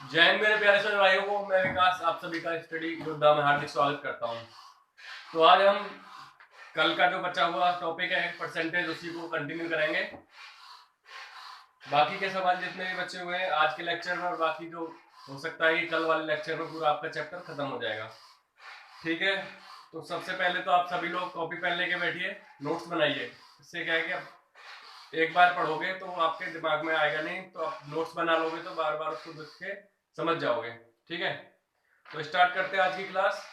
जय हिंद मेरे प्यारे सभी भाइयों को, मैं विकास आप सभी का स्टडी योद्धा में हार्दिक स्वागत करता हूं। तो आज हम कल का जो बचा हुआ टॉपिक है परसेंटेज, उसी को कंटिन्यू करेंगे। बाकी के सवाल जितने भी बचे हुए हैं आज के लेक्चर में, और बाकी जो हो सकता है कि कल वाले लेक्चर में पूरा आपका चैप्टर खत्म हो जाएगा। ठीक है, तो सबसे पहले तो आप सभी लोग कॉपी पेन लेके बैठिए, नोट्स बनाइए। इससे क्या है कि एक बार पढ़ोगे तो आपके दिमाग में आएगा नहीं, तो आप नोट्स बना लोगे तो बार बार उसको देख के समझ जाओगे। ठीक है, तो स्टार्ट करते हैं आज की क्लास।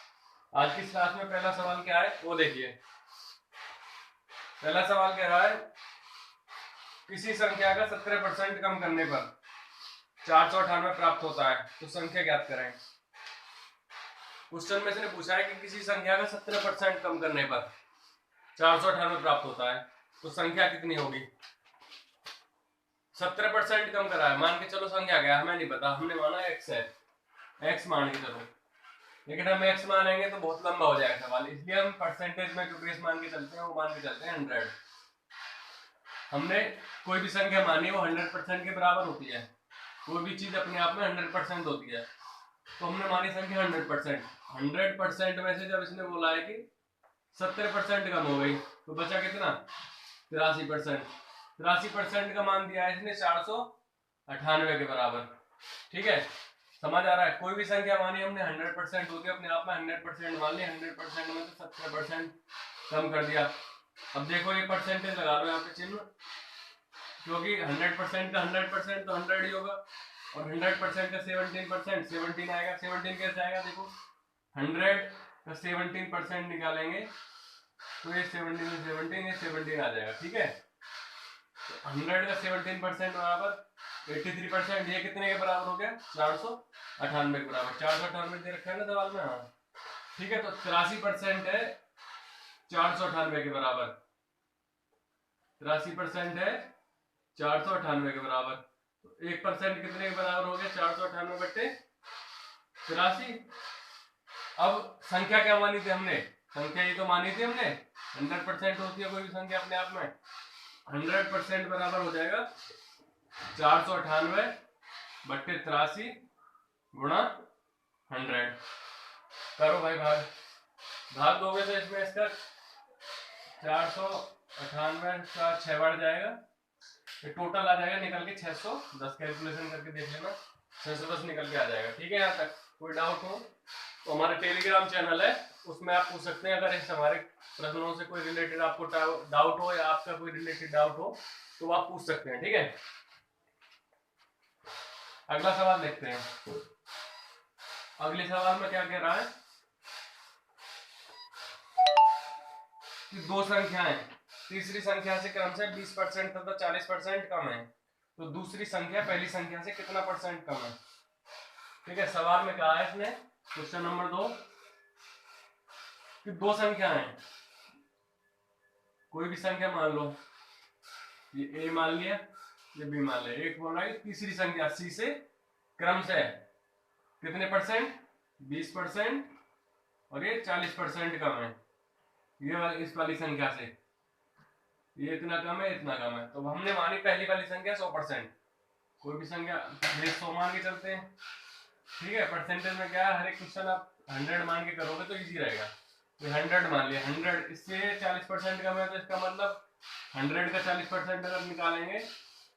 आज की क्लास में पहला सवाल क्या है वो देखिए। पहला सवाल कह रहा है किसी संख्या का 17% कम करने पर 498 प्राप्त होता है, तो संख्या ज्ञात करें। क्वेश्चन में से पूछा है कि किसी संख्या का 17% कम करने पर 498 प्राप्त होता है, तो संख्या कितनी होगी। 17% कम करा है, मान के चलो संख्या क्या, हमें नहीं पता, हमने माना x है, x मान के चलो। लेकिन हम x मानेंगे तो बहुत लंबा हो जाएगा सवाल, इसलिए हम परसेंटेज में जो बेस मान के चलते हैं वो मान के चलते हैं 100। हमने कोई भी संख्या मानी वो 100% के बराबर होती है। कोई भी चीज अपने आप में 100% होती है, तो हमने मानी संख्या 100%। 100% में से जब इसने बोला है कि 70% कम हो गई, तो बचा कितना, 83%। 83% का मान दिया है इसने 498 के बराबर। ठीक है, समझ आ रहा है। कोई भी संख्या मानी हमने 100% होती है, अपने आप में 100% मान ली, 100% में तो 70% कम कर दिया। अब देखो ये परसेंटेज लगा लो यहाँ पे चिन्ह, क्योंकि 100% का 100% तो 100 ही होगा, और 100% का 17% 17 आएगा। 17 कैसे आएगा, देखो 100 का 17% निकालेंगे तो ये 17 में 17, ये 17 आ जाएगा। ठीक है, तो 100 का 17% बराबर 83%, ये कितने के बराबर हो गया, 498 के बराबर। 498 दे रखा है ना सवाल में, हाँ ठीक है। तो 83% है 498 के बराबर, 83% है 498 के बराबर। तो 1% कितने के बराबर हो गया, 498 बट्टे 83। अब संख्या क्या मानी थी हमने, संख्या ये तो मानी थी हमने 100% होती है कोई भी संख्या अपने आप में। 100% बराबर हो जाएगा 498 बट्टे 83 गुणा 100। करो भाई भाग, भाग दोगे तो इसमें इसका 498 का 6 बढ़ जाएगा, ये टोटल आ जाएगा निकल के 610। कैलकुलेशन करके देख लेना, 610 निकल के आ जाएगा। ठीक है, यहाँ तक कोई डाउट हो तो हमारे टेलीग्राम चैनल है, उसमें आप पूछ सकते हैं। अगर इस हमारे प्रश्नों से कोई रिलेटेड आपको डाउट हो, या आपका कोई रिलेटेड डाउट हो, तो आप पूछ सकते हैं। ठीक है, अगला सवाल देखते हैं। अगले सवाल में क्या कह रहा है कि दो संख्याएं तीसरी संख्या से क्रमशः 20% तथा 40% कम है, तो दूसरी संख्या पहली संख्या से कितना परसेंट कम है। ठीक है, सवाल में कहा है इसने, क्वेश्चन नंबर 2, कि दो संख्याएं, कोई भी संख्या मान लो, ये a मान लिया, ये b मान लिया। एक बोल रहा है तीसरी संख्या c से क्रमशः कितने परसेंट, 20%, और ये 40% कम है। ये इस वाली संख्या से ये इतना कम है, इतना कम है। तो हमने मानी पहली वाली संख्या 100%। कोई भी संख्या 100 मान के चलते हैं। ठीक है, परसेंटेज में क्या है, हर एक क्वेश्चन आप 100 मान के करोगे तो इजी रहेगा। तो 100 मान लिया, 100 इससे 40% कम है, तो इसका मतलब 100 का 40% अगर निकालेंगे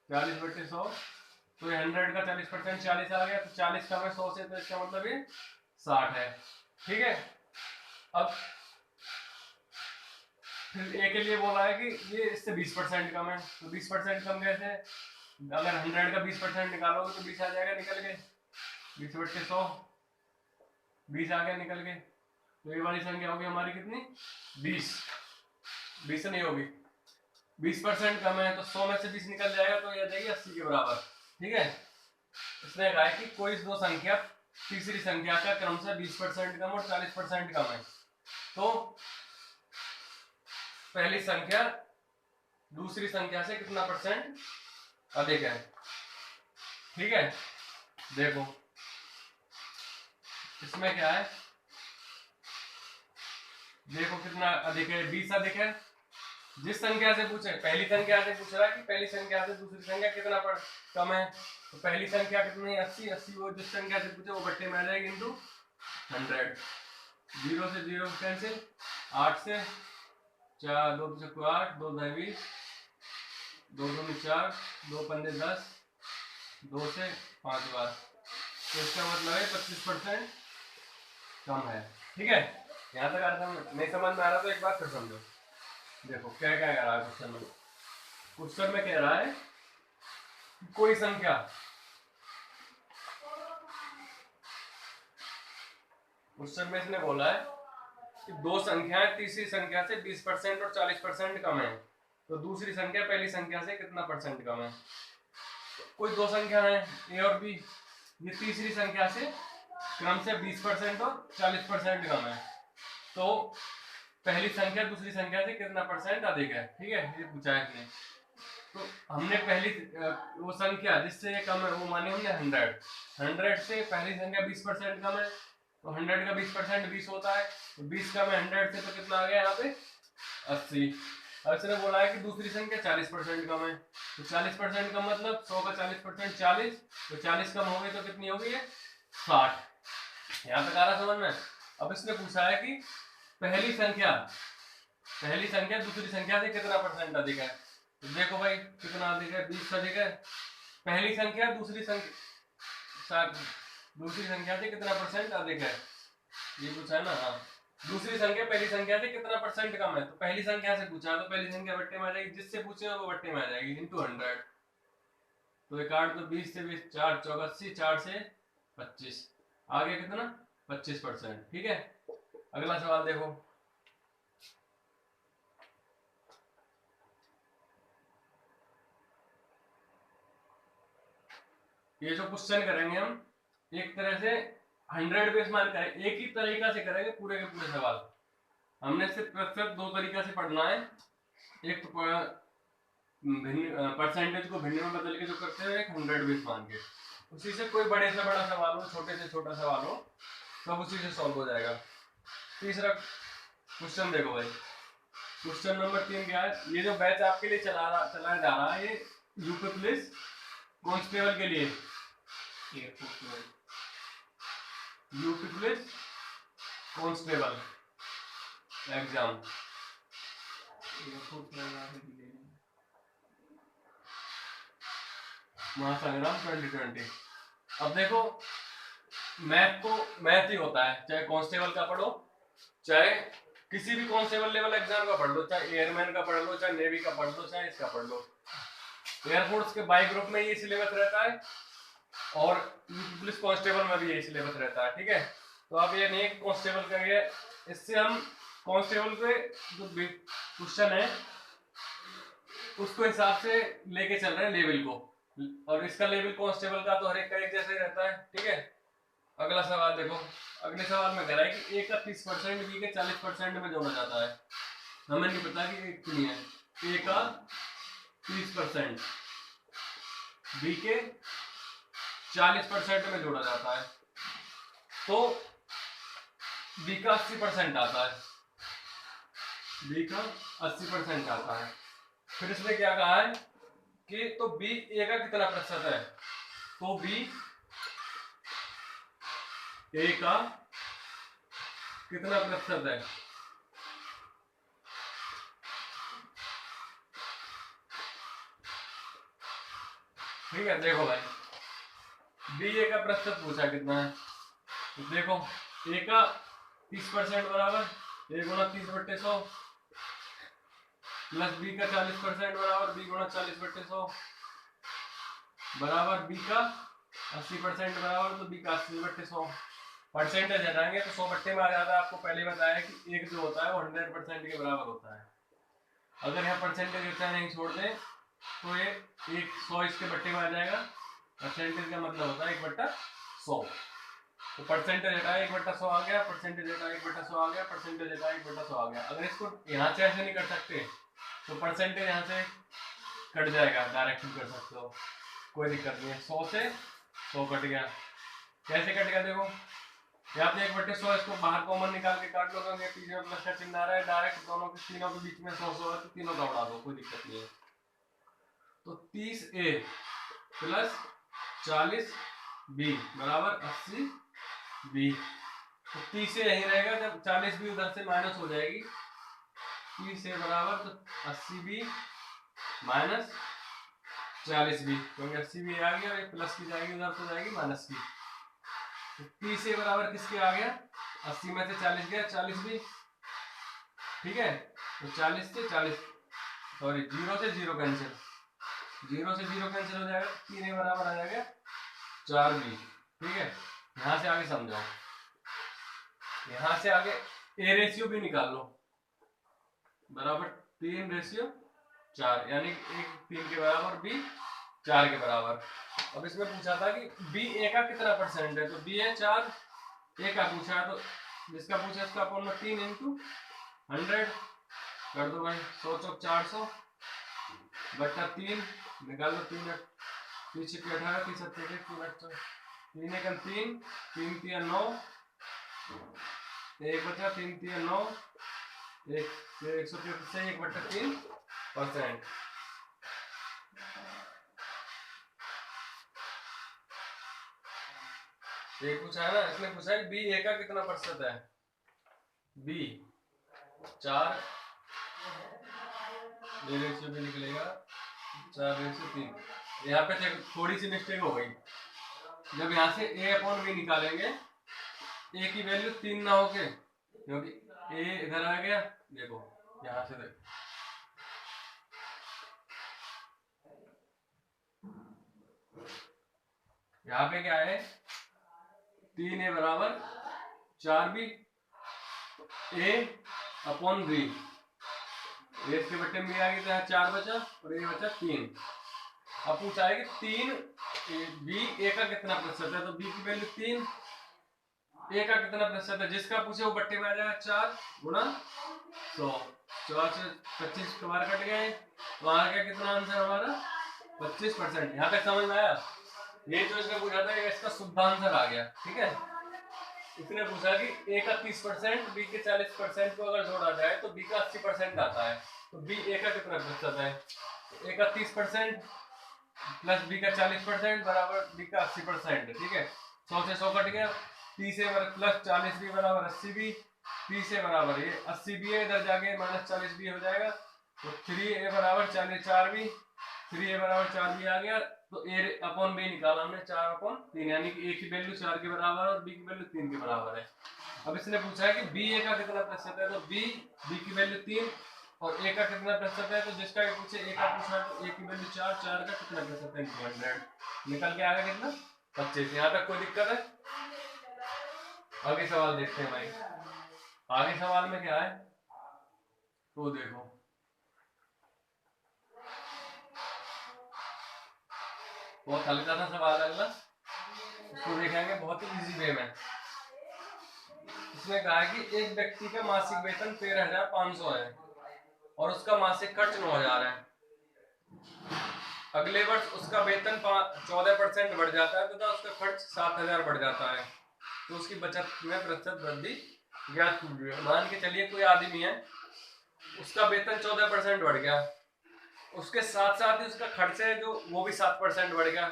40 बटे 100, तो ये 100 का 40% 40 आ गया, तो 40 कम है 100 से, तो इसका मतलब ये 60 है। ठीक है, अब फिर ए के लिए बोला है कि ये इससे 20% कम है, तो 20% कम कैसे, अगर 100 का 20% निकालोगे तो 20 आ जाएगा निकल के, 20 बटे 100, 20 आ गया निकल के। तो ये वाली संख्या होगी हमारी कितनी, 20। 20 नहीं होगी, 20% कम है, तो 100 में से 20 निकल जाएगा, तो ये आ जाएगी 80 के बराबर। ठीक है, इसने कहा है कि कोई दो संख्या तीसरी संख्या का क्रमशः 20% कम और 40% कम है, तो पहली संख्या दूसरी संख्या से कितना परसेंट अधिक है। ठीक है, देखो इसमें क्या है, देखो कितना अधिक है, 20 अधिक है, जिस संख्या से पूछे, पहली संख्या से पूछ रहा है कि पहली संख्या से दूसरी संख्या कितना कम है, तो पहली संख्या कितनी है 80, 80 वो जिस संख्या से पूछे वो बट्टे में आ जाएगी इंटू 100। 0 से 0 कैंसिल, 8 से 4, 2 से 8, 2 2 20, 2 2 में 4, 2 5 10, 2 से 5 बार, तो इसका मतलब है 25% कम है। ठीक है, यहाँ तक अर्थ नहीं समझ में आ रहा तो एक बार फिर समझो। देखो क्या क्या कह रहा है क्वेश्चन में। क्वेश्चन में कह रहा है कि कोई संख्या क्वेश्चन में इसने बोला है कि दो संख्याएं तीसरी संख्या से 20% और 40% कम है, तो दूसरी संख्या पहली संख्या से कितना परसेंट कम है। कोई दो संख्या है ए और बी, ये तीसरी संख्या से क्रम से 20% और 40% कम है, तो पहली संख्या दूसरी संख्या से कितना परसेंट अधिक है। ठीक है, ये पूछा है इसने। तो हमने पहली वो संख्या जिससे ये कम है वो मानी हमने 100। 100 से पहली संख्या 20% कम है, तो 100 का 20% 20 होता है, तो 20 कम है 100 से, तो कितना आ गया यहाँ पे 80। अब इसने बोला है कि दूसरी संख्या 40% कम है, तो 40% कम मतलब 100 का 40% 40, तो 40 कम हो गई तो कितनी होगी ये 60। यहाँ तक आ रहा समझ में। अब इसने पूछा है कि पहली संख्या दूसरी संख्या से कितना परसेंट अधिक है, तो देखो भाई कितना अधिक है, 20 अधिक है। पहली संख्या दूसरी संख्या से कितना परसेंट अधिक है, ये पूछा है ना। हाँ, दूसरी संख्या पहली संख्या से कितना परसेंट कम है, तो पहली संख्या से पूछा तो पहली संख्या बट्टे में आ जाएगी, जिससे पूछे वो बट्टे में आ जाएगी इंटू 100। तो एक आठ, तो 20 से 20 4 4 80, 4 से 25, आगे कितना 25%। ठीक है, अगला सवाल देखो। ये जो क्वेश्चन करेंगे हम एक तरह से 100 बेस मान करेंगे, एक ही तरीका से करेंगे पूरे के पूरे सवाल। हमने सिर्फ दो तरीका से पढ़ना है, एक तो परसेंटेज को भिन्न में बदल के जो करते हैं, एक 100 बेस मान के, उसी से कोई बड़े से बड़ा सवाल हो, छोटे से छोटा सवाल हो, सब उसी से सॉल्व हो जाएगा। तीसरा क्वेश्चन देखो भाई, क्वेश्चन नंबर 3 क्या है। ये जो बैच आपके लिए चलाया जा रहा है, ये यूपी पुलिस कांस्टेबल के लिए, यूपी पुलिस कांस्टेबल एग्जाम, महासंग्राम 2020। अब देखो मैथ तो मैथ ही होता है, चाहे कांस्टेबल का पढ़ो, चाहे किसी भी कांस्टेबल लेवल एग्जाम का पढ़ लो, चाहे एयरमैन का पढ़ लो, चाहे नेवी का पढ़ लो, चाहे इसका पढ़ लो। एयरफोर्स के बाई ग्रुप में ये सिलेबस रहता है और पुलिस कांस्टेबल में भी यही सिलेबस रहता है। ठीक है, तो आप ये नहीं कांस्टेबल करिए, इससे हम कांस्टेबल के जो क्वेश्चन है उसको हिसाब से लेके चल रहे हैं लेवल को, और इसका लेवल कांस्टेबल का तो हर एक का एक जैसे रहता है। ठीक है, अगला सवाल देखो। अगले सवाल में कह रहा है कि ए का 30% बी के 40% में जोड़ा जाता है। हमें नहीं पता कि कितनी है। ए का 30% बी के 40% में जोड़ा जाता है, तो बी का 80% आता है, बी का 80% आता है। फिर इसने क्या कहा है कि तो बी ए का कितना प्रतिशत है, तो बी ए का कितना प्रतिशत है। ठीक है, देखो भाई बी ए का प्रतिशत पूछा कितना है, तो देखो ए का 30% बराबर ए गुणा 30/100 प्लस बी का 40% बराबर बी गुणा 40/100 बराबर बी का 80% बराबर तो बी का 80/100। परसेंटेज हटाएंगे तो 100 बट्टे में आ जाता है। आपको पहले बताया कि एक जो होता है वो 100% के बराबर होता है। अगर यहाँ परसेंटेज बच्चा नहीं छोड़ दे तो ये 100 इसके बट्टे में आ जाएगा। परसेंटेज का मतलब होता है 1/100। तो परसेंटेज हटाया 1/100 आ गया, परसेंटेज हटाया 1/100 आ गया, परसेंटेज हटाया 1/100 आ गया। अगर इसको यहाँ से ऐसे नहीं कर सकते तो परसेंटेज यहाँ से कट जाएगा, डायरेक्ट कर सकते हो, कोई दिक्कत नहीं है। 100 से 100 कट गया। कैसे कट गया देखो, यहाँ पे 1/100, इसको बाहर कॉमन निकाल के काट लो, क्योंकि पीछे में प्लस का चिन्ह आ रहा है, डायरेक्ट दोनों के तीनों के बीच में 100 है तो तीनों का उड़ा दो, कोई दिक्कत नहीं है। तो 30A प्लस 40B बराबर 80B। तो 30A यही रहेगा, जब 40B उधर से माइनस हो जाएगी, 30A बराबर तो 80B माइनस 40B, क्योंकि 80B आ गया और ये प्लस की जाएगी उधर तो जाएगी माइनस की। तो 30A बराबर किसके आ गया, 80 में से 40 गया, 40B, ठीक है। तो 40 से 40, सॉरी 0 से 0 कैंसिल, 0 से 0 कैंसिल हो जाएगा, 3A बराबर आ जाएगा 4B, ठीक है। यहां से आगे समझाओ, यहां से आगे A रेशियो भी निकाल लो, बराबर 3/4, यानी 1 3 के बराबर, B 4 के बराबर। अब इसमें पूछा था कि B A का कितना परसेंट है, तो B है 4, A का पूछा है, तो जिसका पूछा है उसका अपन 3 × 100 कर दो भाई, 100 चौक 400 बटा 3 निकाल लो, 3 पीछे 18 30 3 एकम 3 3 3 9 एक बचा, 3 3 9 133 से 1/3%। ये पूछा है ना, इसने पूछा है B A का कितना प्रतिशत है, B 4, ये रेशियो भी निकलेगा 4/3। यहाँ पे थोड़ी सी मिस्टेक हो गई, जब यहाँ से A/B निकालेंगे, A की वैल्यू 3 ना होके, क्योंकि A इधर आ गया, देखो यहाँ से देखो, यहाँ पे क्या है, 3A बराबर 4B, A/B, ये इसके बट्टे में आ गई, तो यहाँ 4 बचा और ये बचा 3। अब पूछा है कि 3B A का कितना प्रतिशत है, तो B की वैल्यू 3, A का कितना प्रतिशत है, जिसका पूछे वो बट्टे में आ जाएगा 4 गुणा 100, 4 से 25 के बार कट गए, तो आ गया कितना आंसर हमारा 25%। यहाँ तक समझ में आया, ये जो इसने पूछा था इसका शुद्ध आंसर आ गया, ठीक है। इसने पूछा कि A का 30%, B के 40% को अगर जोड़ा जाए तो B का 80% आता है, तो B A का कितना प्रतिशत है, A का 30% प्लस B का 40% बराबर B का 80%, ठीक है। 100 से 100 कट गया, 30A प्लस 40B बराबर 80B, 30A बराबर ये 80B है, इधर जाके माइनस 40B हो जाएगा, तो 3A बराबर 4B, 3A बराबर 4B आ गया, तो A/B निकाला हमने 4/3, यानी कि A की वैल्यू 4 के बराबर और B की वैल्यू 3 के बराबर है। अब इसने पूछा है कि B A का कितना प्रतिशत है, तो B की वैल्यू 3 और A का कितना प्रतिशत है, तो जिसका ये पूछे A का पूछना है, तो A की वैल्यू 4, 4 का कितना प्रतिशत है 100, निकल के आएगा कितना 25। यहाँ तक कोई दिक्कत है? आगे सवाल देखते हैं भाई, आगे सवाल में क्या है, तो देखो बहुत हल्का सा सवाल है अगला, उसको देखेंगे बहुत ही इजी वे में। इसमें कहा है कि एक व्यक्ति का मासिक वेतन 13,500 है और उसका मासिक खर्च 9,000 है। अगले वर्ष उसका वेतन 14% बढ़ जाता है तथा उसका खर्च 7,000 बढ़ जाता है, तो उसकी बचत में प्रतिशत वृद्धि ज्ञात कीजिए। मान के चलिए कोई आदमी है, उसका वेतन 14% बढ़ गया, उसके साथ साथ ही उसका खर्च है जो वो भी 7% बढ़ गया,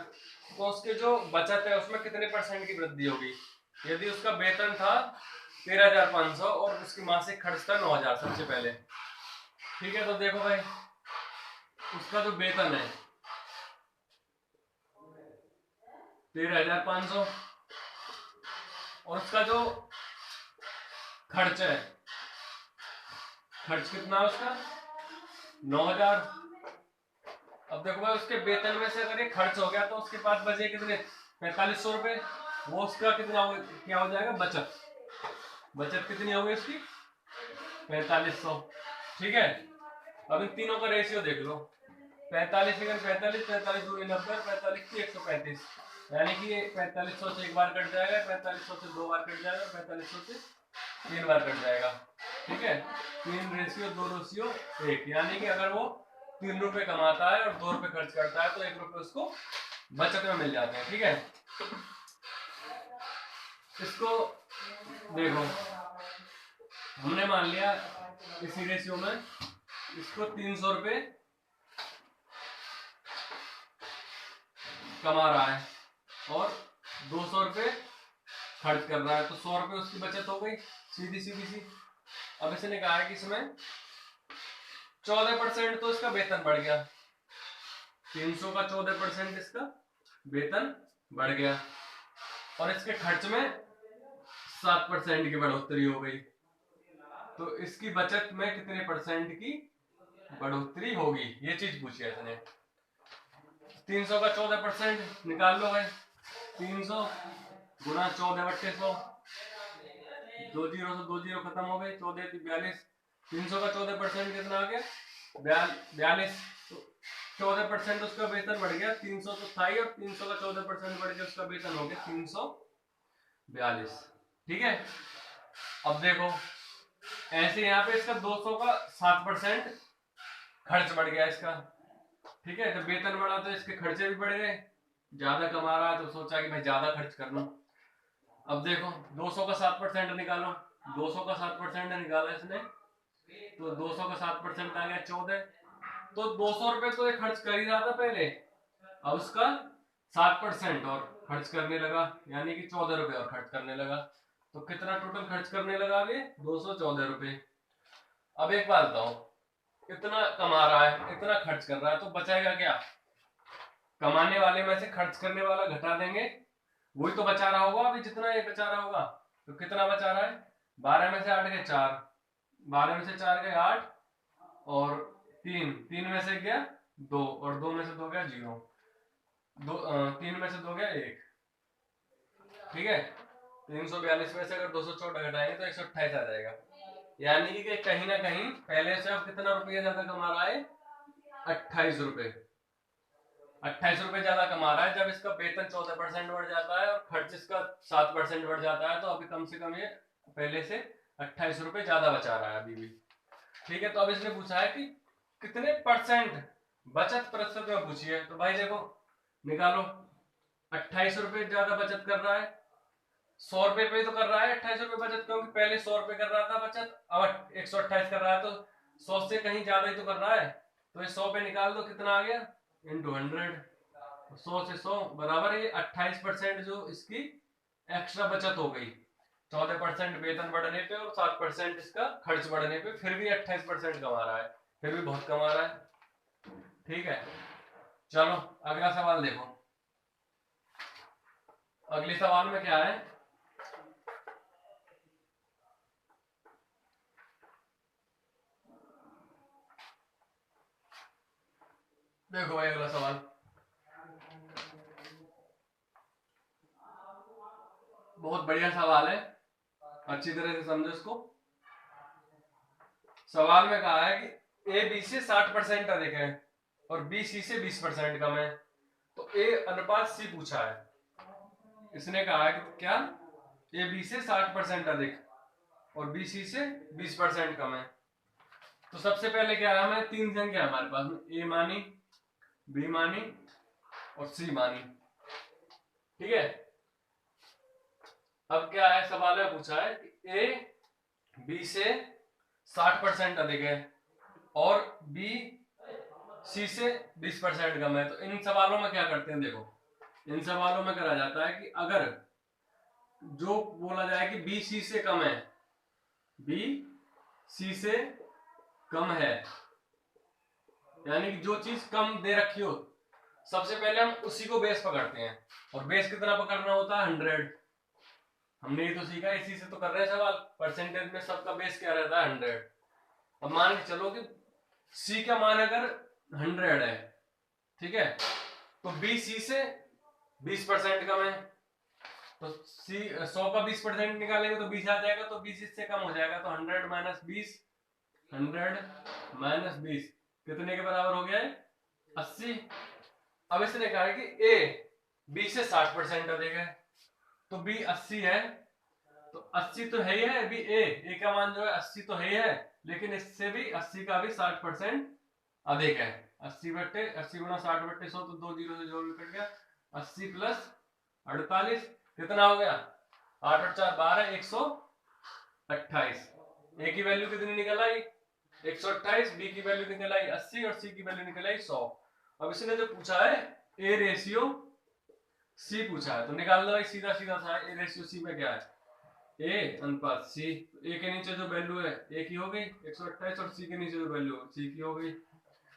तो उसके जो बचत है उसमें कितने % की वृद्धि होगी। यदि उसका वेतन था 13,500 और उसकी मासिक खर्च था 9,000 सबसे पहले, ठीक है। तो देखो भाई, उसका जो वेतन है 13,500 और उसका जो खर्च है, खर्च कितना है उसका 9,000। अब देखो भाई, उसके वेतन में से अगर ये खर्च हो गया तो उसके पास बचे कितने 4500 रुपए, वो उसका कितना क्या हो जाएगा बचत, बचत कितनी होगी उसकी 4500, ठीक है। अब इन तीनों का रेशियो देख लो, 45 45 45 2 90 45 की 135, यानी कि 4500 से एक बार कट जाएगा, 4500 से दो बार कट जाएगा, 4500 से 3 बार कट जाएगा, ठीक है। 3:2:1, यानी कि अगर वो 3 रुपए कमाता है और 2 रुपए खर्च करता है तो 1 रुपए उसको बचत में मिल जाते हैं, ठीक है। इसको देखो, हमने मान लिया इसी रेशियो में इसको 300 रुपए कमा रहा है और 200 रुपए खर्च कर रहा है, तो 100 रुपए उसकी बचत हो गई सीधी सीधी सी। अब इसने कहा है कि इसमें 14% तो इसका वेतन बढ़ गया, 300 का 14% इसका वेतन बढ़ गया और इसके खर्च में 7% की बढ़ोतरी हो गई, तो इसकी बचत में कितने परसेंट की बढ़ोतरी होगी, ये चीज पूछी है इसने। 300 का 14% निकाल लो भाई, 300 गुना 14/100, 2 जीरो से 2 जीरो खत्म हो गए, 14 42, 300 का 14% कितना आ गया 42, तो 14% उसका वेतन बढ़ गया, 300 तो था ही और 300 का 14% बढ़ गया, उसका वेतन हो गया 342। ठीक है, अब देखो ऐसे यहाँ पे इसका 200 का 7% खर्च बढ़ गया इसका। ठीक है, जब वेतन बढ़ा तो इसके खर्चे भी बढ़ गए, ज्यादा कमा रहा है तो सोचा कि भाई ज्यादा खर्च कर लो। अब देखो 200 का 7% निकालो, 200 का 7% निकाला इसने, तो 200 का 7% आ गया 14, तो 200 रुपए तो ये खर्च कर ही रहा था पहले, अब उसका 7% और खर्च करने लगा, यानी कि 14 रुपए और खर्च करने लगा, तो कितना टोटल खर्च करने लगा अभी 214 रुपए। अब एक बात बताओ, इतना कमा रहा है इतना खर्च कर रहा है तो बचाएगा क्या, कमाने वाले में से खर्च करने वाला घटा देंगे, वही तो बचा रहा होगा अभी जितना ये बचा रहा होगा, तो कितना बचा रहा है 12 में से 8 गए 4, 12 में से 4 गए 8 और 3 में से गया 2 और 2 में से 2 गया 0, 3 में से 2 गया 1। ठीक है, 342 में से अगर 214 घटाएंगे तो 128 आ जाएगा, यानी कि कहीं ना कहीं पहले से अब कितना रुपया ज्यादा कमा रहा है 28 रुपए, 28 रुपए ज्यादा कमा रहा है। जब इसका वेतन 14% बढ़ जाता है और खर्च इसका 7% बढ़ जाता है, तो अभी कम से कम ये पहले से 28 रुपए ज्यादा बचा रहा है अभी भी। ठीक है, तो अब इसने पूछा है कि कितने परसेंट बचत प्रतिशत में पूछी है, तो भाई देखो निकालो, 28 रुपए ज्यादा बचत कर रहा है, 100 रुपए पे तो कर रहा है 28 रुपए बचत, क्योंकि पहले 100 रुपए कर रहा था बचत, अब 128 कर रहा है, तो 100 से कहीं ज्यादा ही तो कर रहा है, तो ये 100 पे निकाल दो कितना आ गया इंटू 100, 100 से 100 बराबर है 28% जो इसकी एक्स्ट्रा बचत हो गई, 14% वेतन बढ़ने पे और 7% इसका खर्च बढ़ने पे, फिर भी 28% कमा रहा है, फिर भी बहुत कमा रहा है। ठीक है, चलो अगला सवाल देखो, अगले सवाल में क्या है, देखो भाई अगला सवाल बहुत बढ़िया सवाल है, अच्छी तरह से समझो इसको। सवाल में कहा है कि ए बी से 60% अधिक है और बी सी से 20% कम है, तो ए अनुपात सी पूछा है। इसने कहा है कि क्या ए बी से 60% अधिक और बी सी से 20% कम है, तो सबसे पहले क्या है, हमें 3 संख्या हमारे पास में, ए मानी, बी मानी और सी मानी। ठीक है, अब क्या है, सवाल में पूछा है कि ए बी से 60% अधिक है और बी सी से 20% कम है, तो इन सवालों में क्या करते हैं, देखो इन सवालों में करा जाता है कि अगर जो बोला जाए कि बी सी से कम है, बी सी से कम है, यानी कि जो चीज कम दे रखी हो, सबसे पहले हम उसी को बेस पकड़ते हैं, और बेस कितना पकड़ना होता है 100, हमने ये तो सीखा, इसी से तो कर रहे हैं सवाल, परसेंटेज में सबका बेस क्या रहता है 100। अब मान के चलो कि सी का मान अगर 100 है, ठीक है, तो बी सी से 20% कम है, तो सी 100 का 20% निकालेंगे तो 20 आ जाएगा, तो 20 इससे कम हो जाएगा, तो 100 माइनस 20, 100 माइनस 20 कितने के बराबर हो गया है 80। अब इसने कहा है कि ए बी से 60% अधिक है, तो बी 80 है, तो 80 तो है ही है, बी ए का मान जो है 80 तो है ही है, लेकिन इससे भी 80 का भी 60% अधिक है, 80 गुना 60/100, तो 2 जीरो से जोड़ कट गया, 80 प्लस 48 कितना हो गया 8 और 4 12, 128। ए की वैल्यू कितनी निकल आई 128, बी की वैल्यू निकल आई 80 और सी की वैल्यू निकल आई 100। अब इसने जो पूछा है ए रेशियो सी पूछा है, तो निकाल लो भाई सीधा सीधा सा। ए रेशियो सी में क्या है, ए अनुपात सी। ए के नीचे जो वैल्यू है ए की हो गई 128 और सी के नीचे जो वैल्यू है सी की हो गई।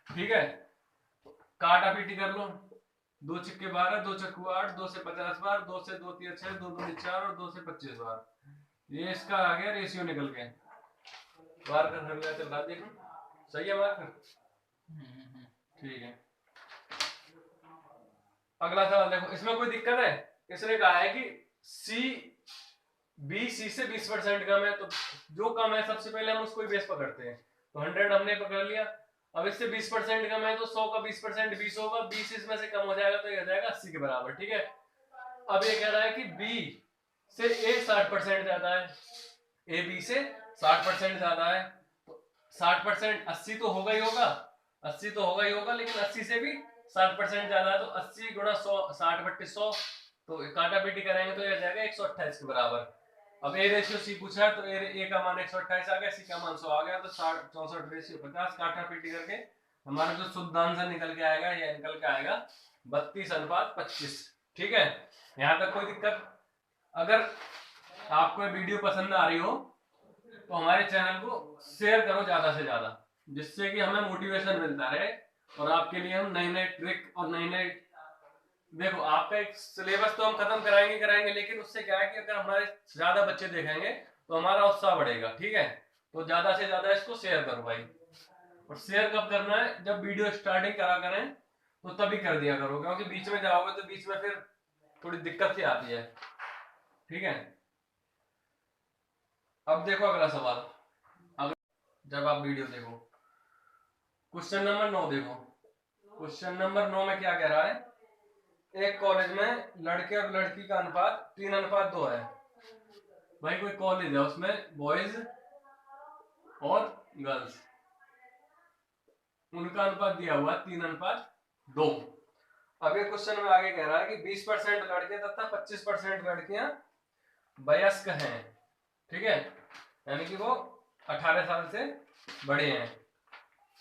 ठीक है, काटा पीटी कर लो। 2 छिक्के 12, 2 चक्कू 8, 2 से 50 बार, 2 से 2 3 6, 2 दूनी 4 और 2 से 25 बार। ये इसका आ गया रेशियो निकल के। मार्कर कर लिया, चल बात देखो सही है मार्कर। ठीक है, अगला सवाल देखो, इसमें कोई दिक्कत है। इसने कहा है कि सी बी सी से 20% कम है, तो जो कम है सबसे पहले हम उसको ही बेस पकड़ते हैं। तो 100 हमने पकड़ लिया। अब इससे 20% कम है तो 100 का 20% 20 होगा, 20 इसमें से कम हो जाएगा तो ये हो जाएगा 80 के बराबर। ठीक है, अब ये कह रहा है कि बी से ए 60% ज्यादा है, ए बी से 60% ज्यादा है, तो 60% 80 तो होगा ही होगा, 80 तो होगा ही होगा, लेकिन 80 से भी 60% ज्यादा है, तो 80 गुणा 100, 60/100, तो काटा पीटी करेंगे तो ये जाएगा 128 के बराबर। अब ए रेशियो सी पूछा है, तो ए का मान 128 आ गया, सी का मान 100 आ गया, तो 64 रेशियो 50, काटा पीटी करके हमारा जो शुद्ध आंसर निकल के आएगा, ये निकल के आएगा 32:25। ठीक है, यहाँ तक कोई दिक्कत? अगर आपको ये वीडियो पसंद आ रही हो तो हमारे चैनल को शेयर करो ज्यादा से ज्यादा, जिससे कि हमें मोटिवेशन मिलता रहे और आपके लिए हम नए नए ट्रिक और नए नए, देखो आपका एक सिलेबस तो हम खत्म कराएंगे, लेकिन उससे क्या है कि अगर हमारे ज्यादा बच्चे देखेंगे तो हमारा उत्साह बढ़ेगा। ठीक है, तो ज्यादा से ज्यादा इसको शेयर करो भाई। और शेयर कब करना है, जब वीडियो स्टार्टिंग करा करें तो तभी कर दिया करो, क्योंकि बीच में जाओगे तो बीच में फिर थोड़ी दिक्कत सी आती है। ठीक है, अब देखो अगला सवाल। अगर जब आप वीडियो देखो, क्वेश्चन नंबर 9 देखो। क्वेश्चन नंबर 9 में क्या कह रहा है, एक कॉलेज में लड़के और लड़की का अनुपात 3:2 है। भाई कोई कॉलेज है, उसमें बॉयज और गर्ल्स, उनका अनुपात दिया हुआ 3:2। अब ये क्वेश्चन में आगे कह रहा है कि 20% लड़के तथा 25% लड़कियां वयस्क हैं। ठीक है, यानी कि वो 18 साल से बड़े हैं।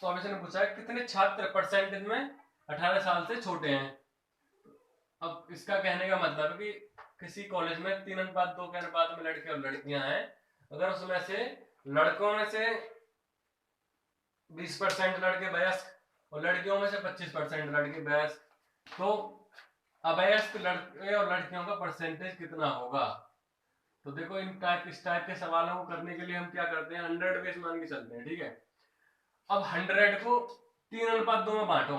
तो अब इसने पूछा है कितने छात्र परसेंटेज में 18 साल से छोटे हैं। अब इसका कहने का मतलब है कि किसी कॉलेज में 3:2 के अनुपात में लड़के और लड़कियां हैं, अगर उसमें से लड़कों में से 20% लड़के वयस्क और लड़कियों में से 25% लड़के वयस्क, तो अवयस्क लड़के और लड़कियों का परसेंटेज कितना होगा। तो देखो इस टाइप के सवालों को करने के लिए हम क्या करते हैं, 100 बेस मान के चलते हैं। ठीक है, अब 100 को 3:2 में बांटो।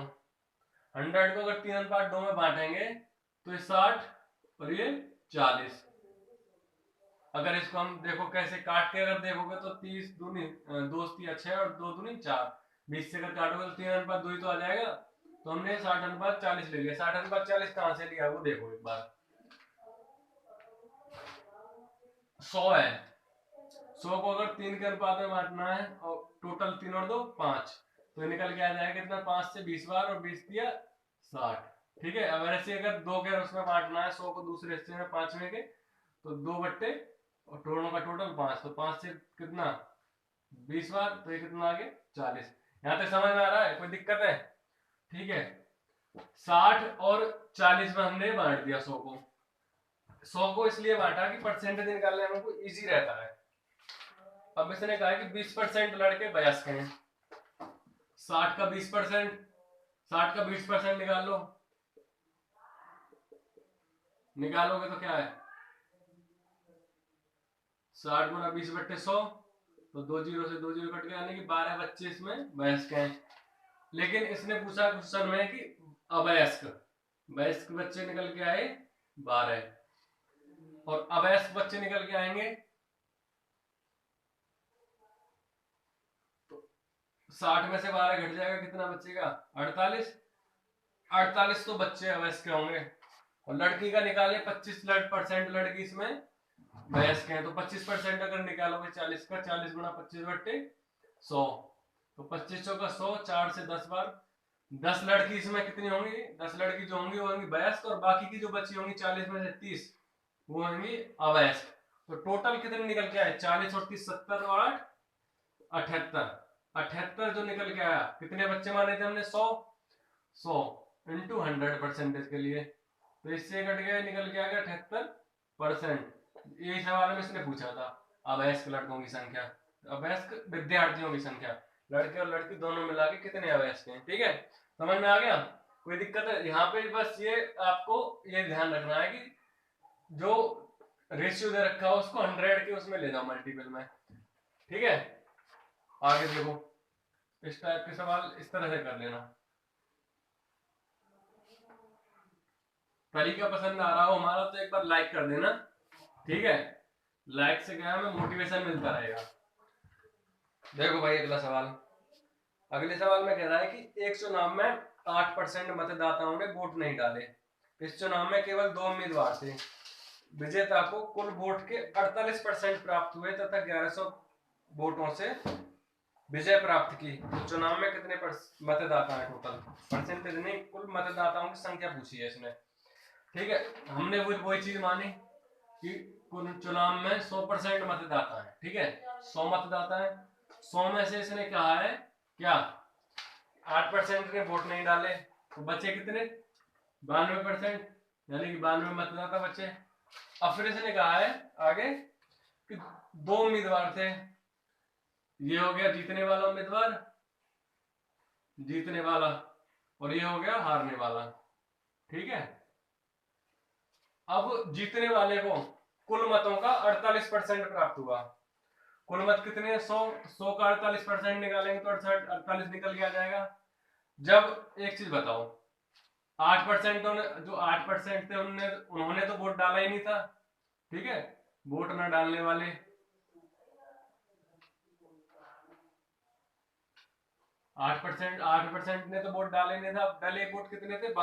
100 को अगर 3:2 में बांटेंगे तो ये 60 और ये 40। अगर इसको हम देखो कैसे काट के अगर देखोगे तो 30 दूनी 2 6 और 2 दूनी 4, 20 से अगर काटोगे तो 3:2 ही तो आ जाएगा। तो हमने 60:40 ले लिया। 60:40 कहां से लिया वो देखो एक बार। 100 है, 100 को अगर 3 के अनुपात में बांटना है और टोटल 3 और 2 5, तो ये निकल के आ जाएगा कितना, 5 से 20 बार और 20 दिया 60। ठीक है, अब ऐसे अगर 2 के उसमें बांटना है 100 को दूसरे हिस्से में 5वें के, तो 2 बट्टे और दोनों का टोटल 5, तो 5 से कितना 20 बार, तो ये कितना आ गया 40। यहाँ तक समझ में आ रहा है, कोई दिक्कत है? ठीक है, 60 और 40 में हमने बांट दिया 100 को। 100 को इसलिए बांटा कि परसेंटेज निकालने में हमको इजी रहता है। अब इसने कहा कि 20% लड़के वयस्क हैं, 60 का 20%, 60 का 20% निकाल लो। निकालोगे तो क्या है, 60 गुना 20/100, तो 2 जीरो से 2 जीरो कट गया, यानी कि 12 बच्चे इसमें वयस्क हैं। लेकिन इसने पूछा क्वेश्चन में कि अवयस्क, वयस्क बच्चे निकल के आए 12 और अवयस्क बच्चे निकल के आएंगे, तो 60 में से 12 घट जाएगा, कितना बचेगा 48। 48 तो बच्चे अवयस्क होंगे। और लड़की का निकाले 25% लड़की इसमें वयस्क हैं, तो 25% अगर निकालोगे 40 का, 40 गुना 25/100, तो 25 का 100, 4 से 10 बार, 10 लड़की इसमें कितनी होंगी, 10 लड़की जो होंगी वो होंगी वयस्क, और बाकी की जो बची होंगी 40 में से 30 वो होंगी अवयस्क। तो टोटल कितने निकल के आए, 40 और 30 70 और 78, 78 जो निकल के आया। कितने बच्चे माने थे हमने, 100, 100 इंटू 100% के लिए, तो इससे कट गया, निकल के आ गया 78%। ये सवाल में इसने पूछा था। अवयस्क लड़कों की संख्या, अवयस्क विद्यार्थियों की संख्या, लड़के और लड़की दोनों मिला के कितने अवयस्क हैं। ठीक है, समझ में आ गया, कोई दिक्कत है यहाँ पे? बस ये आपको ये ध्यान रखना है कि जो रेशियो दे रखा है उसको 100 के उसमें ले जाओ, मल्टीपल में। ठीक है, आगे देखो, इस टाइप के सवाल इस तरह से कर लेना। तरीका पसंद आ रहा हो हमारा तो एक बार लाइक कर देना। ठीक है, लाइक से क्या हमें मोटिवेशन मिलता रहेगा। देखो भाई अगला सवाल, अगले सवाल में कह रहा है कि एक चुनाव में 8% मतदाताओं ने वोट नहीं डाले। इस चुनाव में केवल 2 उम्मीदवार थे। विजेता को कुल वोट के 48% प्राप्त हुए तथा 1100 वोटों से विजय प्राप्त की। तो चुनाव में कितने मतदाता है टोटल, परसेंटेज नहीं, कुल मतदाताओं की संख्या पूछी है इसने। ठीक है, हमने वही चीज मानी कि कुल चुनाव में 100% मतदाता है। ठीक है, 100 मतदाता है, 100 में से इसने कहा है क्या, 8% ने वोट नहीं डाले, तो बचे कितने, 92%, यानी कि 92 मतदाता बचे। अब फिर इसने कहा है आगे कि 2 उम्मीदवार थे, ये हो गया जीतने वाला उम्मीदवार, जीतने वाला, और ये हो गया हारने वाला। ठीक है, अब जीतने वाले को कुल मतों का 48% प्राप्त हुआ। कुल मत कितने, 100 का 48% निकालेंगे तो 48 निकल के आ जाएगा। जब एक चीज बताओ, 8% जो 8% थे उन्होंने तो वोट डाला ही नहीं था। ठीक है, वोट ना डालने वाले, 8% ने तो वोट डाले नहीं था। डले वोट कितने थे,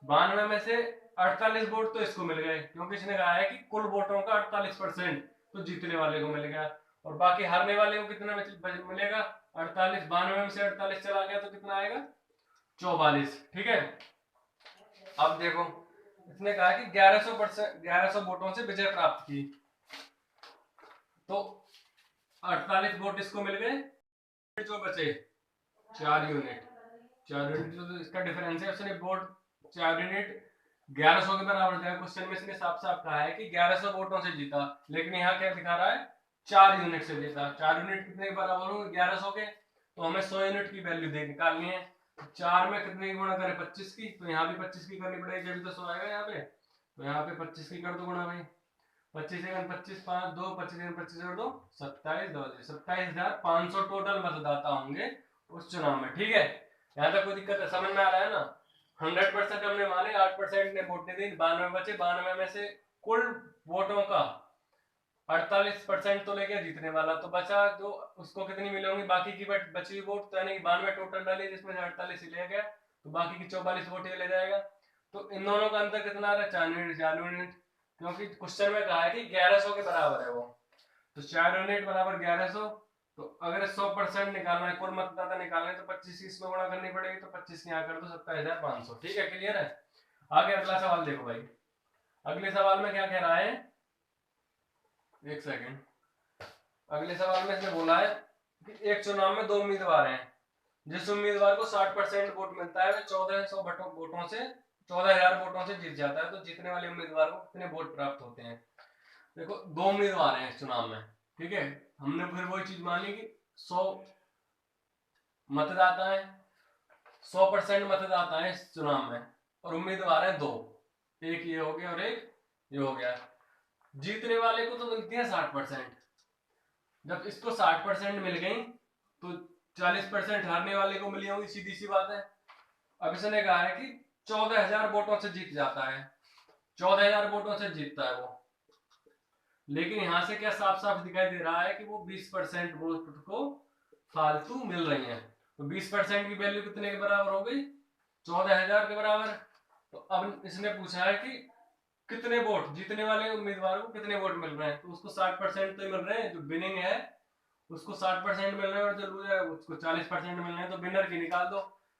92 में से 48 वोट तो इसको मिल गए, क्योंकि इसने कहा है कि कुल वोटों का 48% तो जीतने वाले को मिल गया, और बाकी हारने वाले को कितना मिलेगा, 48, 92 में से 48 चला गया तो कितना आएगा, 44। ठीक है, अब देखो इसने कहा कि 1100 वोटों से विजय प्राप्त की, तो 48 वोट इसको मिल गए, जो बचे 4 यूनिट, 4 यूनिट जो इसका डिफरेंस है, उसने वोट 4 यूनिट 1100 के बराबर दिया। क्वेश्चन में इसने साफ साफ कहा है कि 1100 वोटों से जीता, लेकिन यहाँ क्या दिखा रहा है, 4 यूनिट से जीता। 4 यूनिट कितने के बराबर होंगे, 1100 के, तो हमें 100 यूनिट की वैल्यू दे निकालनी है। 4 में कितने की गुणा करें, 25 की, तो यहाँ भी 25 की करनी पड़ेगी, जब तो 100 आएगा यहाँ पे, तो यहाँ पे 25 की कर दो गुणा भाई, 25 25 5 2 25 25 और 2 27, 27,500 टोटल मतदाता होंगे उस चुनाव में। ठीक है, यहाँ तक कोई दिक्कत है, समझ में आ रहा है ना। 100% हमने माने, 8% ने वोट नहीं दी, 92 बचे, 92 में से कुल वोटों का 48% तो ले गया जीतने वाला, तो बचा जो उसको कितनी मिली होंगी, बाकी की बची हुई वोट, तो यानी 92 टोटल डाली जिसमें से 48 ले गया, तो बाकी की 44 वोट ये ले जाएगा। तो इन दोनों का अंतर कितना आ रहा है, 4 यूनिट, 4 यूनिट, क्योंकि क्वेश्चन में कहा है कि 1100 के बराबर है वो, तो 4 यूनिट बराबर 1100। तो अगर 100% निकालना है, कुल मतदाता निकालना है, तो 25 की इसमें गुणा करनी पड़ेगी, तो 25 यहाँ कर दो, 27,500। ठीक है, क्लियर है। आगे अगला सवाल देखो भाई, अगले सवाल में क्या कह रहा है, एक सेकंड, अगले सवाल में इसने बोला है कि एक चुनाव में 2 उम्मीदवार हैं, जिस उम्मीदवार को 60% वोट मिलता है वह 1400 वोटों से 14,000 वोटों से जीत जाता है, तो जीतने वाले उम्मीदवार को कितने वोट प्राप्त होते हैं। देखो 2 उम्मीदवार हैं इस चुनाव में, ठीक है, हमने फिर वही चीज मानी कि 100 मतदाता है, 100% मतदाता है इस चुनाव में, और उम्मीदवार है 2, एक ये हो गया और एक ये हो गया। जीतने वाले को तो मिलती है 60%, जब इसको 60% मिल गई तो 40% हारने वाले को मिली होगी, सीधी सी बात है। अब इसने कहा है कि 14,000 वोटों से जीत जाता है, 14,000 वोटों से जीतता है वो, लेकिन यहां से क्या साफ साफ दिखाई दे रहा है कि वो 20% वोट को फालतू मिल रही है। तो 20% की वैल्यू कितने के बराबर हो गई, 14,000 के बराबर। तो अब इसने पूछा है कि कितने वोट, जीतने वाले उम्मीदवार को कितने वोट मिल रहे हैं, तो उसको 60% तो मिल रहे हैं, जो विनिंग है उसको 60% मिल रहे हैं, और जो लूजर है उसको 40% मिल रहे हैं, तो विनर की निकाल दो।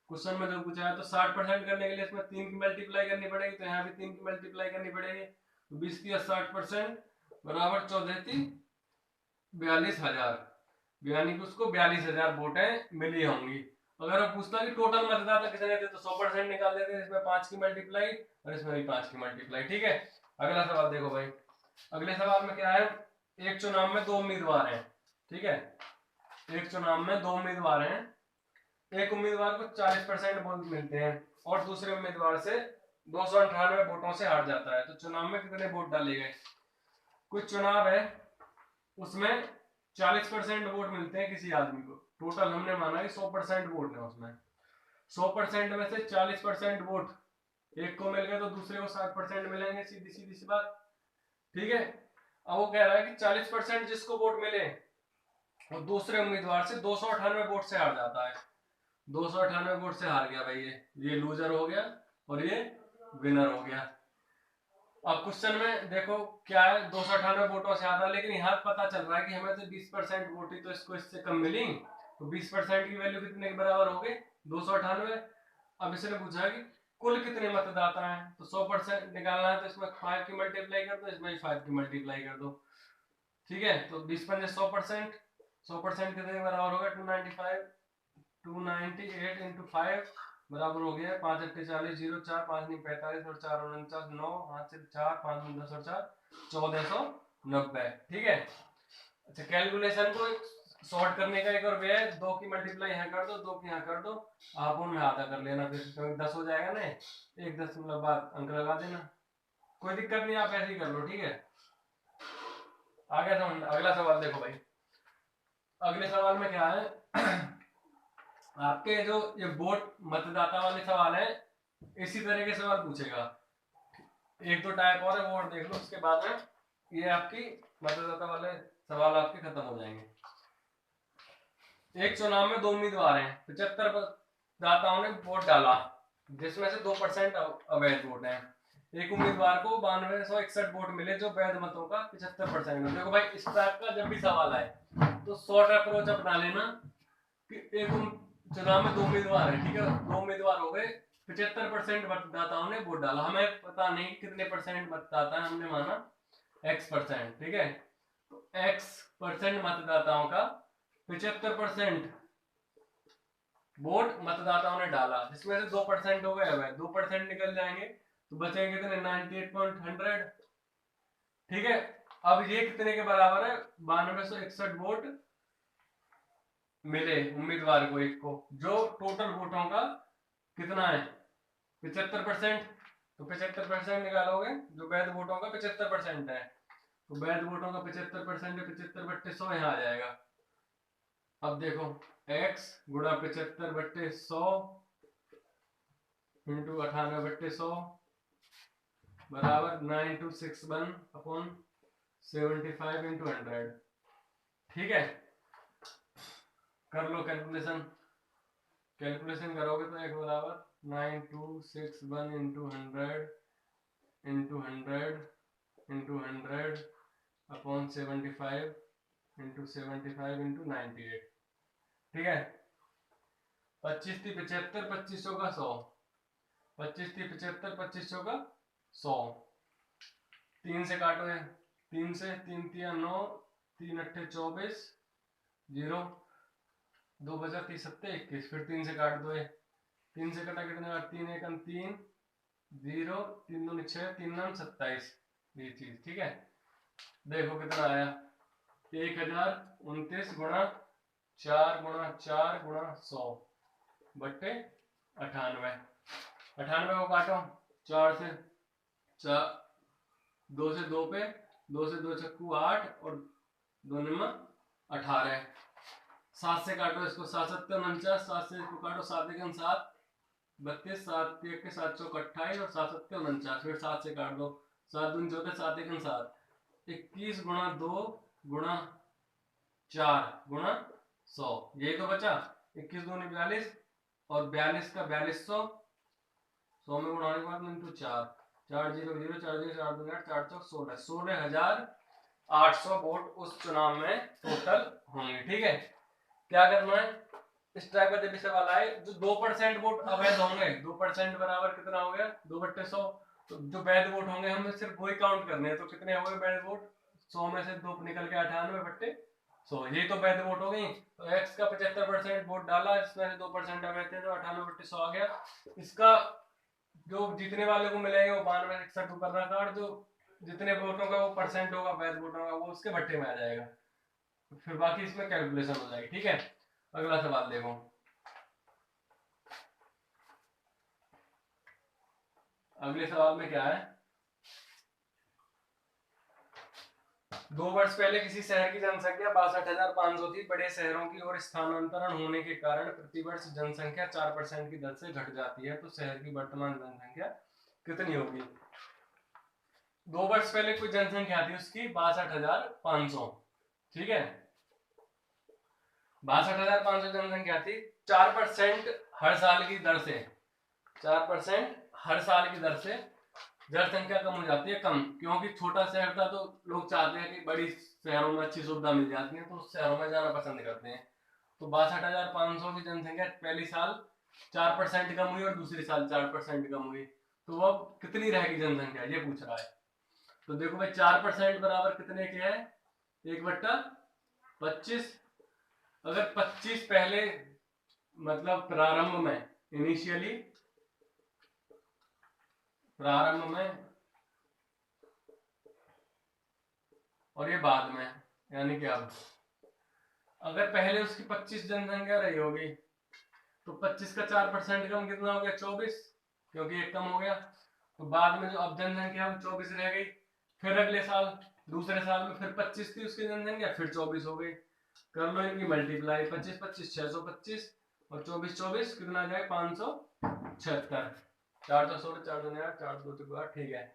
क्वेश्चन में जो पूछा है, तो 60% करने के लिए इसमें 3 की मल्टीप्लाई करनी पड़ेगी, तो यहाँ भी 3 की मल्टीप्लाई करनी पड़ेगी, तो 20 की 60%, बराबर 42,42,000, यानी कि उसको 42,000 वोटें मिली होंगी। अगर हम पूछता कि टोटल मतदाता कितने थे तो 100% निकाल देते, इसमें 5 की मल्टीप्लाई और इसमें भी 5 की मल्टीप्लाई। ठीक है, अगला सवाल देखो भाई। अगले सवाल में क्या है, एक चुनाव में 2 उम्मीदवार हैं। ठीक है, एक चुनाव में 2 उम्मीदवार हैं, एक उम्मीदवार को 40% वोट मिलते हैं और दूसरे उम्मीदवार से 298 वोटों से हार जाता है, तो चुनाव में कितने वोट डाले गए। कुछ चुनाव है उसमें 40% वोट मिलते हैं किसी आदमी को, टोटल हमने माना कि 100% वोट है उसमें, 100% में से 40% वोट एक को मिल गए तो दूसरे को 60% मिलेंगे, सीधी सीधी सी बात। ठीक है, अब वो कह रहा है कि 40% जिसको वोट मिले वो दूसरे उम्मीदवार से 298 वोट से हार जाता है। 298 वोट से हार गया भाई, ये लूजर हो गया और ये विनर हो गया। अब क्वेश्चन में देखो क्या है, 298 वोटों से हारा, लेकिन यहाँ पता चल रहा है कि हमें तो 20% वोट ही तो इसको इससे कम मिली, तो 20% की वैल्यू कितने के बराबर हो गई, 298। अब इसने पूछा कि कुल कितने मतदाता हैं, तो 100% निकालना है तो इसमें 5 की मल्टीप्लाई कर दो, इसमें भी 5 की मल्टीप्लाई कर दो। ठीक है, तो 20 पंजे 100%, 100% कितने के बराबर होगा, 295, 298 इंटू 5 बराबर हो गया 5 अट्ठे 40, 0 4 5 नहीं 45 और 4 49 9 5 से 4 5 9 10 और 4 1490। ठीक है, अच्छा कैलकुलेशन को सॉर्ट करने का एक और वे है, 2 की मल्टीप्लाई यहाँ कर दो, 2 की यहाँ कर दो, आप उनमें आधा कर लेना, फिर 10 हो जाएगा ना, एक 10 बाद अंक लगा देना, कोई दिक्कत नहीं, आप ऐसे ही कर लो। ठीक है, आगे अगला सवाल देखो भाई। अगले सवाल में क्या है आपके जो ये वोट मतदाता वाले सवाल है, इसी तरह के सवाल पूछेगा, एक दो टाइप और है वो और देख लो, उसके बाद में ये आपकी मतदाता वाले सवाल आपके खत्म हो जाएंगे। एक चुनाव में 2 उम्मीदवार हैं, 75 मतदाताओं ने वोट डाला जिसमें से 2% अवैध वोट हैं। एक उम्मीदवार को 9261 वोट मिले जो वैध मतों का 75% है। देखो भाई इस टाइप का जब भी सवाल आए तो शॉर्ट अप्रोच अपना लेना कि एक चुनाव में 2 उम्मीदवार है, ठीक है, 2 उम्मीदवार हो गए, 75% मतदाताओं ने वोट डाला, हमें पता नहीं कितने परसेंट मतदाता है, हमने माना x%। ठीक है, तो x% मतदाताओं का 75% वोट मतदाताओं ने डाला, जिसमें से 2% हो गए, 2% निकल जाएंगे तो बचेंगे कितने 98.100। ठीक है, अब ये कितने के बराबर है, 9261 वोट मिले उम्मीदवार को एक को, जो टोटल वोटों का कितना है 75%, तो 75% निकालोगे जो वैध वोटों का 75% है, तो वैध वोटों का 75% है, 75/100 यहाँ आ जाएगा। अब देखो x गुणा 75/100 इंटू 98/100 बराबर 9261 अपॉन 75 इंटू 100। ठीक है, कर लो कैलकुलेशन, कैलकुलेशन करोगे तो एक बराबर 9261 into 100 into 100 into 100 upon 75 into 75 into 98। ठीक है, 25 थी 75, 2500 का 100, 25 थी 75, 2500 का 100, 3 से काटो है, 3 से 3 तिया 9, 3 अट्ठे 24, 0 2 बचा 30 सत्ते 21, फिर 3 से काट दो है, 3 से कटा कितने 3 1 3 0 3 2 6 3 9 27, ये चीज। ठीक है, देखो कितना आया 1029 गुणा 4 गुणा 4 गुणा 100 बट्टे 98। 98 को काटो 4 से 4, 2 से 2 पे, 2 से 2 चक्कू 8 और 2 निम्न 18, 7 से काटो इसको 7 7 49, 7 से इसको काटो 7 1 7 32, 7 1 7 चौक 28 और 7 7 49, फिर 7 से काट दो 7 दूनी 14, 7 1 7, 21 गुणा 2 गुणा 4 गुणा 100, यही तो बचा, 21 दूनी 42 और 42 का 4200, 100 में गुणा के बाद इंटू 4, 4 0 0 4 0 4 2 8 4 चौक 16, 16,800 वोट उस चुनाव में टोटल होंगे। ठीक है, क्या करना है, इस टाइप का जब भी सवाल आए जो 2% वोट अवैध होंगे, 2% बराबर कितना हो गया 2/100, तो जो वैध वोट होंगे हमें सिर्फ वही काउंट करने हैं, तो कितने हो गए वैध वोट 100 में से 2 निकल के 98 बट्टे 100, ये तो वैध वोट हो गई। तो x का 75% वोट डाला, इसमें से 2% अवैध थे तो 98 बट्टे 100 आ गया। इसका जो जीतने वाले को मिलेगा वो 9261 ऊपर रखा, और जो जितने वोटों का वो परसेंट होगा वैध वोटों का वो उसके भट्टे में आ जाएगा। फिर बाकी इसमें कैलकुलेशन हो जाएगी। ठीक है, अगला सवाल देखो। अगले सवाल में क्या है, 2 वर्ष पहले किसी शहर की जनसंख्या 62,500 थी। बड़े शहरों की ओर स्थानांतरण होने के कारण प्रतिवर्ष जनसंख्या 4% की दर से घट जाती है, तो शहर की वर्तमान जनसंख्या कितनी होगी? 2 वर्ष पहले कोई जनसंख्या थी उसकी 62,500, ठीक है, 62,500 जनसंख्या थी। 4% हर साल की दर से, 4% हर साल की दर से जनसंख्या कम हो जाती है, कम, क्योंकि छोटा शहर था तो लोग चाहते हैं कि बड़ी शहरों में अच्छी सुविधा मिल जाती है, तो उस शहरों में जाना पसंद करते हैं। तो 62,500 की जनसंख्या पहली साल 4% कम हुई और दूसरी साल 4% कम हुई, तो अब कितनी रहेगी जनसंख्या, ये पूछ रहा है। तो देखो भाई 4% बराबर कितने के है, 1/25। अगर 25 पहले मतलब प्रारंभ में, इनिशियली प्रारंभ में, और ये बाद में, यानी कि अब अगर पहले उसकी 25 जनसंख्या रही होगी तो 25 का 4% कम कितना हो गया, 24, क्योंकि एक कम हो गया। तो बाद में जो अब जनसंख्या 24 रह गई। फिर अगले साल, दूसरे साल में फिर 25 थी उसकी जनसंख्या, फिर 24 हो गई। कर लो इनकी मल्टीप्लाई, 25 25 625 और 24 24 कितना जाए 576। 4 तो 16, 4 2 8, 4 2 8, ठीक है।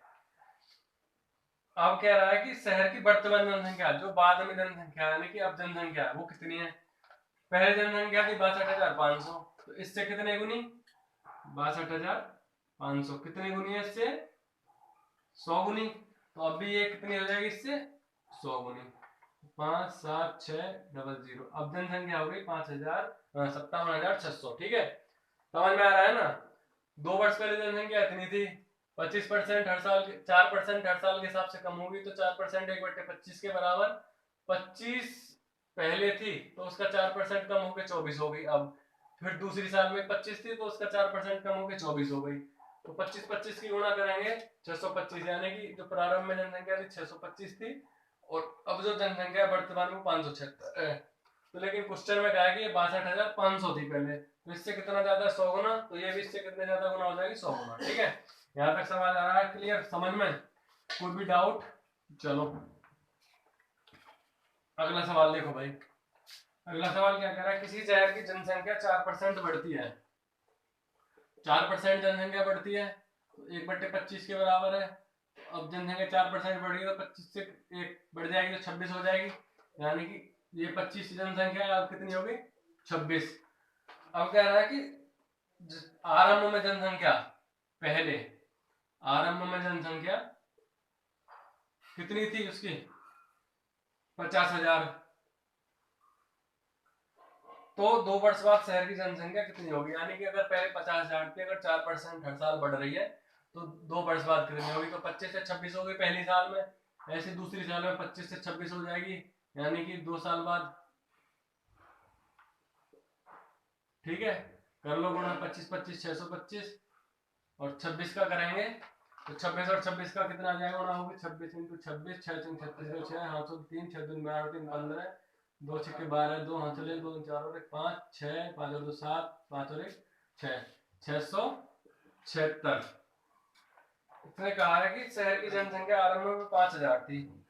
अब कह रहा है कि शहर की वर्तमान जनसंख्या, जो बाद में जनसंख्या यानी कि अब जनसंख्या, वो कितनी है? पहले जनसंख्या थी 62,500, तो इससे कितने गुनी, 62,500 कितने गुनी है इससे, 100 गुनी। तो अब भी ये कितनी हो जाएगी इससे, 100 गुनी, 57600। अब जनसंख्या हो गई 57,600। ठीक है, समझ में आ रहा है ना? 2 वर्ष पहले जनसंख्या इतनी थी, 25% हर साल, 4% हर साल के हिसाब से कम होगी, तो 4% 1/25 के बराबर। 25 पहले थी तो उसका 4% कम होकर 24 हो गई। अब फिर दूसरी साल में 25 थी तो उसका 4% कम होकर 24 हो गई। तो 25 25 की गुणा करेंगे 625, यानी कि जो प्रारंभ में जनसंख्या थी 625 थी, और अब जो जनसंख्या वर्तमान में 576 है। तो लेकिन क्वेश्चन में कहा है कि 62,500 थी पहले, तो इससे कितना ज्यादा, 100 गुना, तो ये भी इससे कितने ज्यादा गुना हो जाएगी, 100 गुना। ठीक है, यहाँ तक सवाल आ रहा है, क्लियर, समझ में? कोई भी डाउट? चलो अगला सवाल देखो भाई। अगला सवाल क्या कह रहा है, किसी शहर की जनसंख्या 4% बढ़ती है, 4% जनसंख्या बढ़ती है, तो 1/25 के बराबर है। अब जनसंख्या 4% बढ़ गई तो 25 से 1 बढ़ जाएगी तो 26 हो जाएगी, यानी कि ये 25 जनसंख्या अब कितनी होगी, 26। अब कह रहा है कि आरंभ में जनसंख्या, पहले आरंभ में जनसंख्या कितनी थी उसकी, 50,000। तो 2 वर्ष बाद शहर की जनसंख्या कितनी होगी, यानी कि अगर पहले 50,000 थी, अगर 4% हर साल बढ़ रही है तो 2 वर्ष बाद कितनी होगी, तो 25 से 26 हो गई पहली साल में, ऐसे दूसरी साल में 25 से 26 हो जाएगी, यानी कि 2 साल बाद। ठीक है, कर लो गुणा, 25 25 625, और 26 का करेंगे तो 26 और 26 का कितना आ जाएगा, गुणा होगी, 26 × 26, 6 3 36, 6 हाथ 3, 6 2 12 3 15, 2 6 12, 2 हाथ 2 4 और 1 5, 6 5 और 2 7, 5 और 1 6, 676। इसने कहा है कि शहर की जनसंख्या आरंभ में 5,000 थी,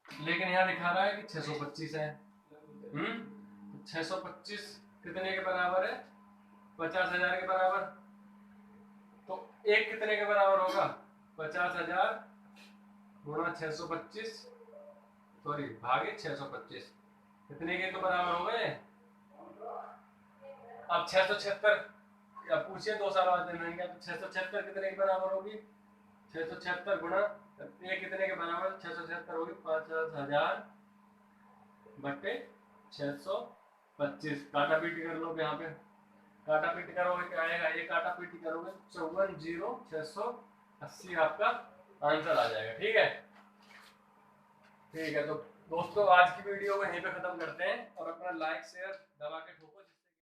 लेकिन यहाँ दिखा रहा है कि 625 है। 625 कितने के बराबर है, 50,000 के बराबर। तो एक कितने के बराबर होगा, 50,000 गुणा 625, सॉरी भागे 625, कितने के तो बराबर हो गए। अब 676, अब पूछिए 2 साल बाद जनसंख्या, तो 676 कितने के बराबर होगी, 676 गुणा ये कितने के बराबर, 676 होगी 50,000 बटे 625। काटा पीटी कर लो, यहाँ पे काटा पीटी करोगे क्या आएगा, ये काटा पीटी करोगे 54,680 आपका आंसर आ जाएगा। ठीक है, ठीक है, तो दोस्तों आज की वीडियो को यहीं पे खत्म करते हैं और अपना लाइक शेयर दबा के ठोको।